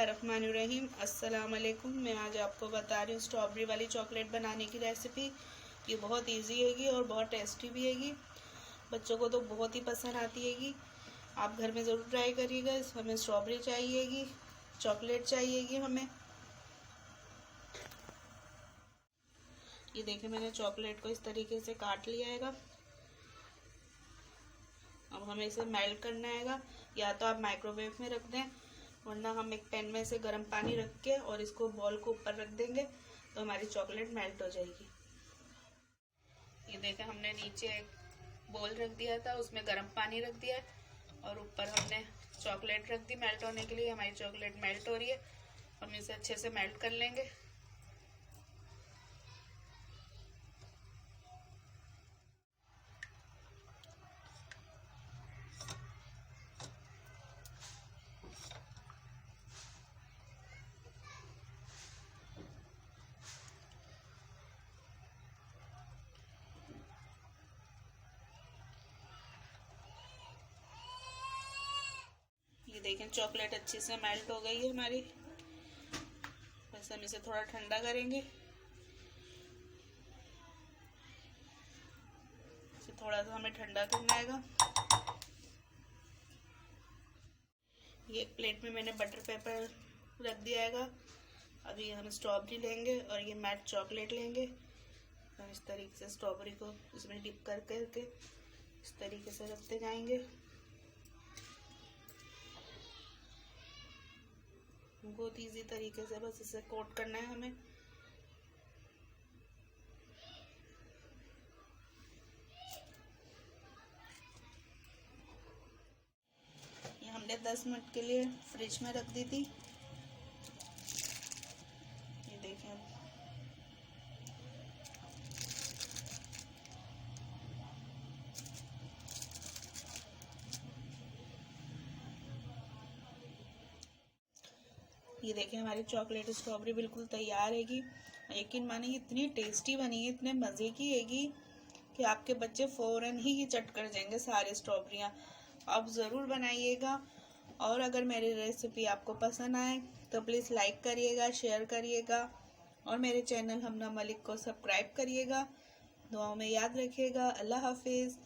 बिस्मिल्लाहिर्रहमानिर्रहीम। अस्सलाम वालेकुम। मैं आज आपको बता रही हूँ स्ट्रॉबेरी वाली चॉकलेट बनाने की रेसिपी। ये बहुत इजी हैगी और बहुत टेस्टी भी हैगी। बच्चों को तो बहुत ही पसंद आती हैगी। आप घर में ज़रूर ट्राई करिएगा। इसमें हमें स्ट्रॉबेरी चाहिएगी, चॉकलेट चाहिएगी हमें। ये देखिए, मैंने चॉकलेट को इस तरीके से काट लिया हैगा। अब हमें इसे मेल्ट करना हैगा। या तो आप माइक्रोवेव में रख दें, वरना हम एक पैन में से गर्म पानी रख के और इसको बॉल को ऊपर रख देंगे तो हमारी चॉकलेट मेल्ट हो जाएगी। ये देखें, हमने नीचे एक बॉल रख दिया था, उसमें गर्म पानी रख दिया है और ऊपर हमने चॉकलेट रख दी मेल्ट होने के लिए। हमारी चॉकलेट मेल्ट हो रही है। हम इसे अच्छे से मेल्ट कर लेंगे। ये देखें, चॉकलेट अच्छे से मेल्ट हो गई है हमारी। बस हम इसे थोड़ा ठंडा करेंगे। इसे थोड़ा सा हमें ठंडा करना है। ये एक प्लेट में मैंने बटर पेपर रख दिया है। अभी हम स्ट्रॉबेरी लेंगे और ये मैट चॉकलेट लेंगे। हम इस तरीके से स्ट्रॉबेरी को इसमें डिप कर करके इस तरीके से रखते जाएंगे। बहुत इजी तरीके से बस इसे कोट करना है हमें। ये हमने 10 मिनट के लिए फ्रिज में रख दी थी। ये देखें, ये देखें हमारी चॉकलेट स्ट्रॉबेरी बिल्कुल तैयार हैगी। यकीन मानिए इतनी टेस्टी बनी है, इतने मज़े की हैगी कि आपके बच्चे फ़ौरन ही चट कर जाएंगे सारी स्ट्रॉबेरियाँ। आप ज़रूर बनाइएगा। और अगर मेरी रेसिपी आपको पसंद आए तो प्लीज़ लाइक करिएगा, शेयर करिएगा और मेरे चैनल हमना मलिक को सब्सक्राइब करिएगा। दुआओं में याद रखिएगा। अल्लाह हाफिज़।